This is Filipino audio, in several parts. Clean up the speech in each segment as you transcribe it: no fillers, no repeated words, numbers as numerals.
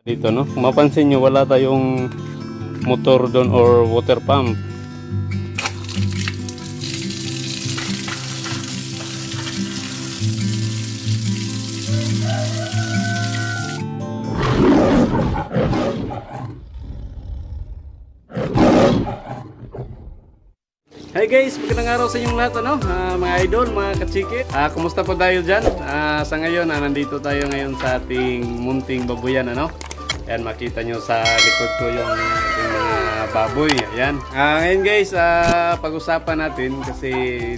Dito, no? Kung mapansin nyo, wala tayong motor doon or water pump. Hi guys, magandang araw sa inyong lahat, mga idol, mga kachiki. Kumusta po tayo dyan? Sa ngayon, nandito tayo ngayon sa ating munting babuyan, Ayan, makita nyo sa likod ko yung ating mga baboy. Ayan. Ngayon guys, pag-usapan natin kasi,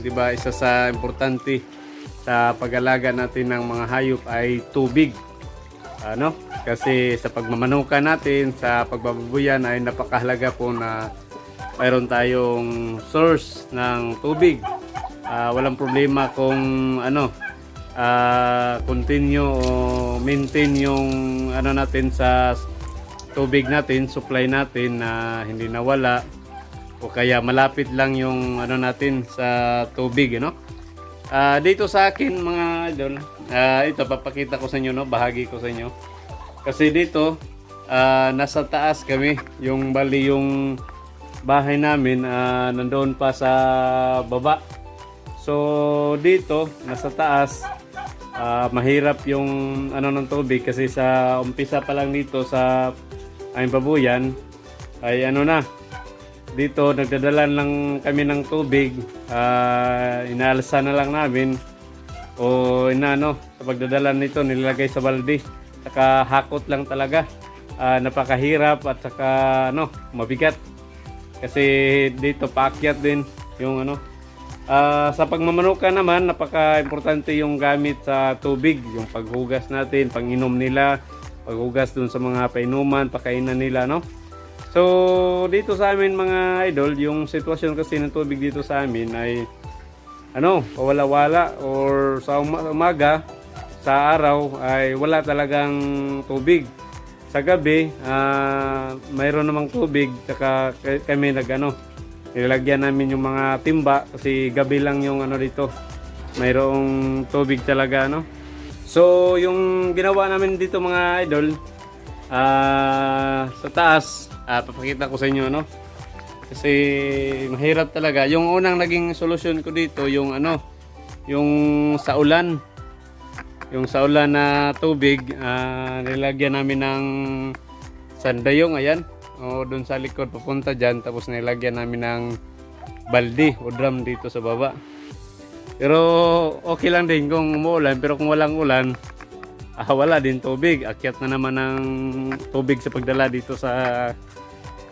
di ba, isa sa importante sa pag-alaga natin ng mga hayop ay tubig. Kasi sa pagmamanukan natin, sa pagbababuyan ay napakahalaga po na mayroon tayong source ng tubig. Walang problema kung continue o maintain yung natin sa tubig natin, supply natin na hindi nawala o kaya malapit lang yung natin sa tubig, dito sa akin mga idol, ito papakita ko sa inyo, bahagi ko sa inyo. Kasi dito nasa taas kami, yung bali yung bahay namin nandoon pa sa baba. So dito nasa taas mahirap yung ng tubig kasi sa umpisa pa lang dito sa aming babuyan ay dito nagdadalan lang kami ng tubig, inaalsa na lang namin o sa pagdadalan nito nilalagay sa balde, saka hakot lang talaga. Napakahirap at saka mabigat kasi dito paakyat din yung sa pagmamanukan naman, napaka-importante yung gamit sa tubig, yung paghugas natin, panginom nila, paghugas dun sa mga painuman, pakainan nila, So, dito sa amin mga idol, yung sitwasyon kasi ng tubig dito sa amin ay pawala-wala or sa umaga, sa araw ay wala talagang tubig. Sa gabi, mayroon namang tubig, saka kami nilalagyan namin yung mga timba kasi gabi lang yung dito mayroong tubig talaga, So yung ginawa namin dito mga idol, sa taas, papakita ko sa inyo, kasi mahirap talaga. Yung unang naging solusyon ko dito yung yung sa ulan, na tubig, nilagyan namin ng sandayong, ayan, o doon sa likod papunta dyan, tapos nilagyan namin ng balde o drum dito sa baba. Pero okay lang din kung umuulan, pero kung walang ulan, wala din tubig. Akyat na naman ng tubig sa pagdala dito sa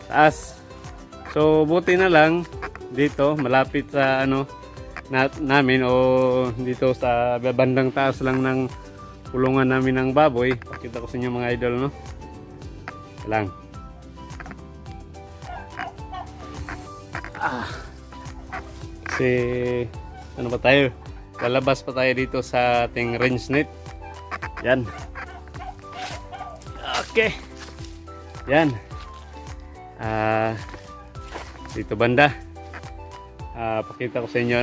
taas. So buti na lang dito malapit sa namin o dito sa bandang taas lang ng kulungan namin ng baboy. Pakita ko sa inyo mga idol, lang. Kasi pa tayo, lalabas pa tayo dito sa ating range net. Yan, okay, yan, dito banda, pakita ko sa inyo,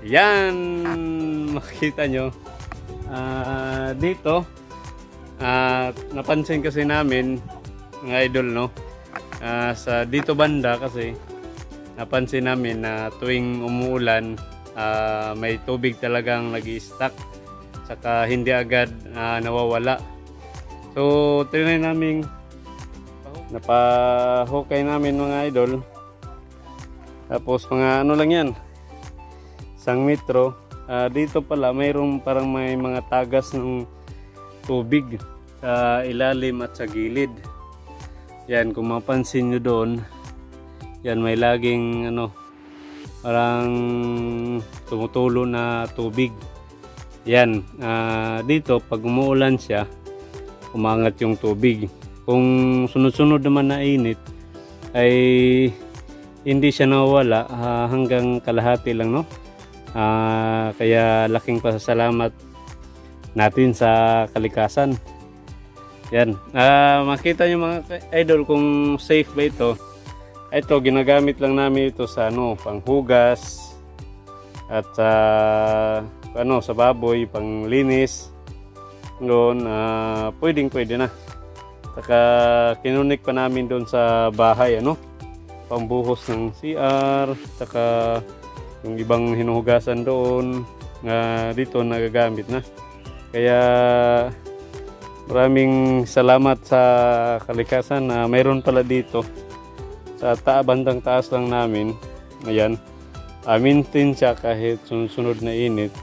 yan, makita nyo, dito, napansin kasi namin mga idol, sa dito banda kasi napansin namin na tuwing umuulan, may tubig talagang nag-i-stack, saka hindi agad nawawala. So trinay namin, napahukay namin mga idol, tapos mga lang yan, 1 metro. Dito pala mayroong parang may mga tagas ng tubig sa ilalim at sa gilid. Yan, kung mapansin nyo doon, yan, may laging parang tumutulo na tubig. Yan, dito pag umuulan siya, umangat yung tubig. Kung sunod-sunod naman na init ay hindi siya nawawala, hanggang kalahati lang, kaya laking pasasalamat natin sa kalikasan. Yan, makita nyo mga idol kung safe ba ito. Ito, ginagamit lang namin ito sa panghugas at sa baboy, panglinis. Doon, pwede na. Saka kinunik pa namin doon sa bahay, ano, pambuhos ng CR, saka yung ibang hinuhugasan doon nga dito nagagamit na. Kaya maraming salamat sa kalikasan na mayroon pala dito sa bandang taas lang namin. Ayan, maintain siya kahit sunod na init.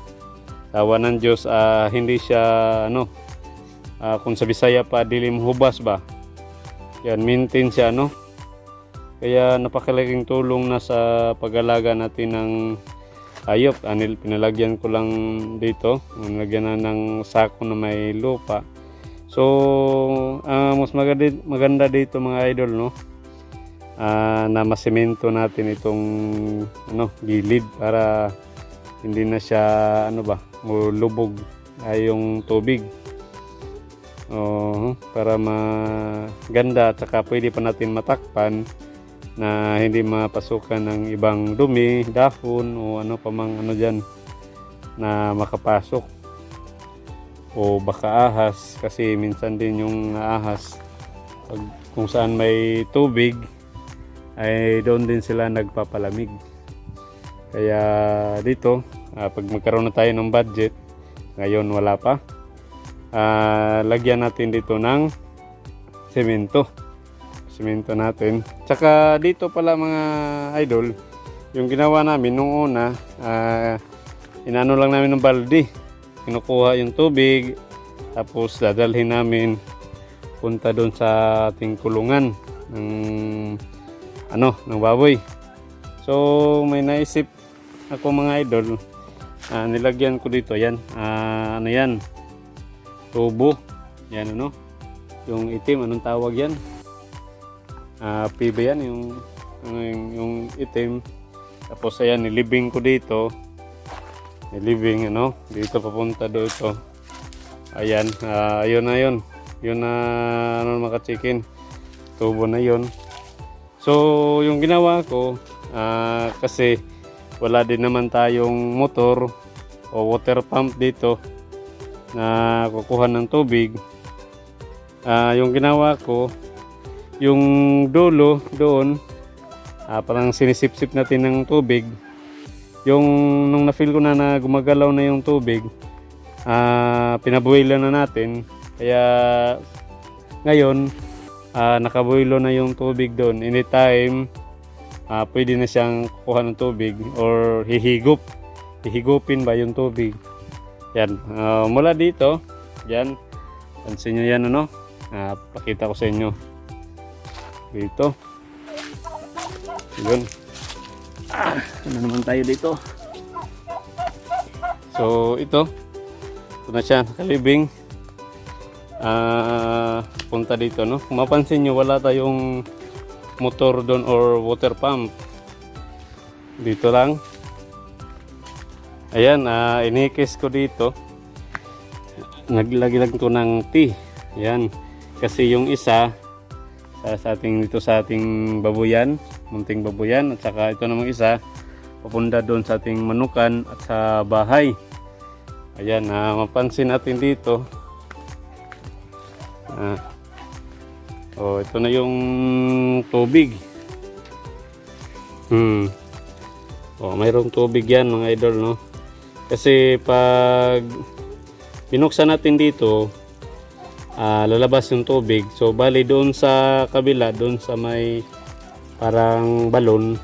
Tawa ng Diyos, hindi siya ano, kung sa Bisaya pa dilim hubas ba. Yan, maintain siya, no. Kaya napakalaking tulong na sa pag-alaga natin ng hayop. Pinalagyan ko lang dito, nilagyan na ng sako na may lupa. So mas maganda dito mga idol, no, na masemento natin itong ano, gilid para hindi na siya ano ba, lubog yung tubig. Para maganda, at saka pwede pa natin matakpan na hindi mapasukan ng ibang dumi, dahon o ano pa mang ano dyan na makapasok, o baka ahas, kasi minsan din yung ahas kung saan may tubig ay doon din sila nagpapalamig. Kaya dito, pag magkaroon na tayo ng budget, ngayon wala pa, lagyan natin dito ng semento natin. Tsaka dito pala mga idol, yung ginawa namin nung una, inano lang namin ng balde, kinukuha yung tubig, tapos dadalhin namin punta doon sa ating kulungan ng ng baboy. So may naisip ako mga idol, nilagyan ko dito yan, ano yan, tubo yan, ano, yung itim, anong tawag yan, PB yan, yung itim. Tapos ayan, nilibing ko dito, ano, dito papunta dito. Ayan, ayun na yun na ano mga chicken, tubo na yun. So yung ginawa ko, kasi wala din naman tayong motor o water pump dito na kukuha ng tubig, yung ginawa ko, yung dulo doon, parang sinisip-sip natin ng tubig. Yung nung na-feel ko na gumagalaw na yung tubig, pinabuelo na natin. Kaya ngayon, nakabuelo na yung tubig doon. Anytime, pwede na siyang kukuha ng tubig or hihigupin ba yung tubig. Yan, mula dito, yan, pansin nyo yan, ano, pakita ko sa inyo dito. Yun, ano naman tayo dito. So ito na siya, nakalibing, punta dito, no. Kung mapansin nyo, wala tayong motor doon or water pump, dito lang. Ayan, inikis ko dito, naglaglag ko ng T. Ayan, kasi yung isa sa ating babuyan, munting babuyan, at saka ito namang isa papunta doon sa ating manukan at sa bahay. Ayan, mapansin natin dito, ito na yung tubig. Mayroong tubig yan mga idol, no. Kasi pag binuksan natin dito, lalabas yung tubig. So bali doon sa kabila, doon sa may parang balon,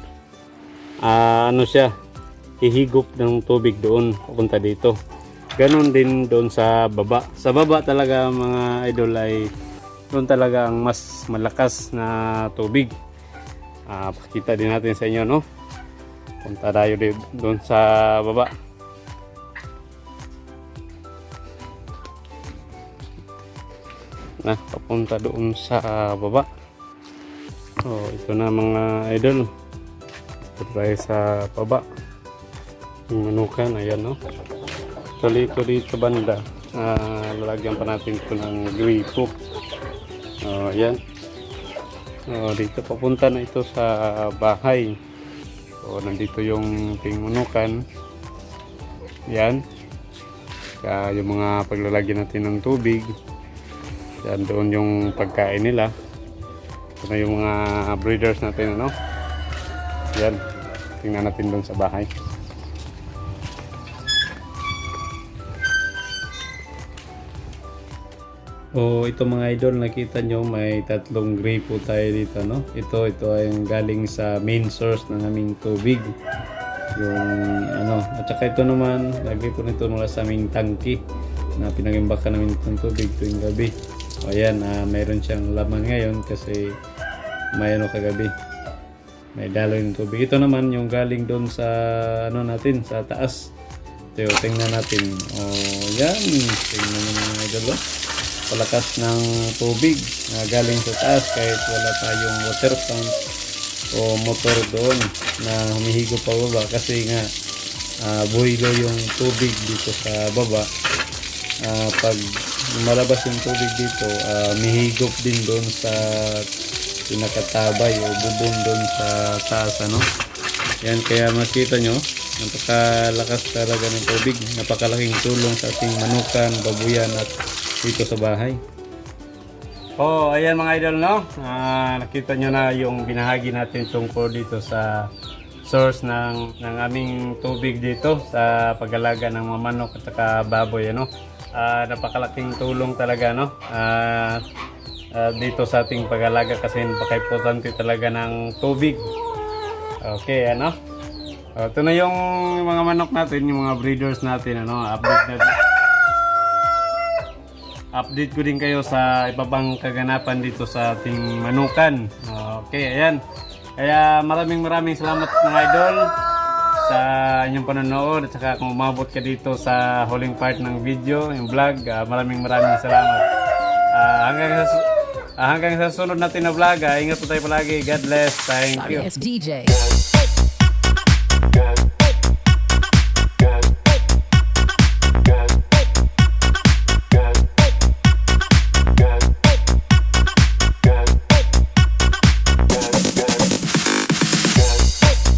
ano siya, hihigop ng tubig doon papunta dito. Ganon din doon sa baba. Sa baba talaga mga idol, ay doon talaga ang mas malakas na tubig. Pakita din natin sa inyo, no. Punta tayo doon sa baba. Papunta doon sa baba. Ito na mga idol, ito tayo sa baba. Yung manukan, ayan, no. Dito banda, lalagyan pa natin ito ng gripo. Ayan, dito papunta na ito sa bahay. Nandito yung ting manukan. Ayan, yung mga paglalagyan natin ng tubig. Yan doon yung pagkain nila. Ito na yung mga breeders natin, ano. Yan. Tingnan natin doon sa bahay. Oh, ito mga idol, nakita nyo may tatlong gray po tayo dito, no? Ito ay yung galing sa main source ng aming tubig. Yung ano, at saka ito naman, lagay po nito mula sa aming tangki na pinag-imbaka namin itong tubig tuwing gabi. O ayan, mayroon siyang laman ngayon kasi may ano kagabi. May daloy ng tubig. Ito naman yung galing doon sa ano natin, sa taas. Ito, tingnan natin. O yan, tingnan nyo mga idol, oh. Palakas ng tubig na galing sa taas kahit wala tayong water pump o motor doon na humihigop pa baba kasi nga buhilo yung tubig dito sa baba. Pag malabas yung tubig dito, mihigop din doon sa pinakatabay o bubong doon sa taas, ano. Yan, kaya makita nyo napakalakas talaga ng tubig, napakalaking tulong sa ating manukan, babuyan at dito sa bahay. Oh, ayan mga idol, no? Nakita nyo na yung binahagi natin tungkol dito sa source ng aming tubig dito sa pag-alaga ng mga manok at saka baboy, ano? Napakalaking tulong talaga, no? Dito sa ating pag-alaga kasi napaka-importante talaga ng tubig. Okay, ano? Ito na yung mga manok natin, yung mga breeders natin, ano? Update ko din kayo sa iba pang kaganapan dito sa ating manukan. Okay, ayan. Kaya maraming salamat mga idol sa inyong panonood at saka kung umabot ka dito sa huling part ng video, yung vlog, maraming salamat. Hanggang sa sunod natin na vlog, ingat po tayo palagi. God bless. Thank you. Yes, DJ.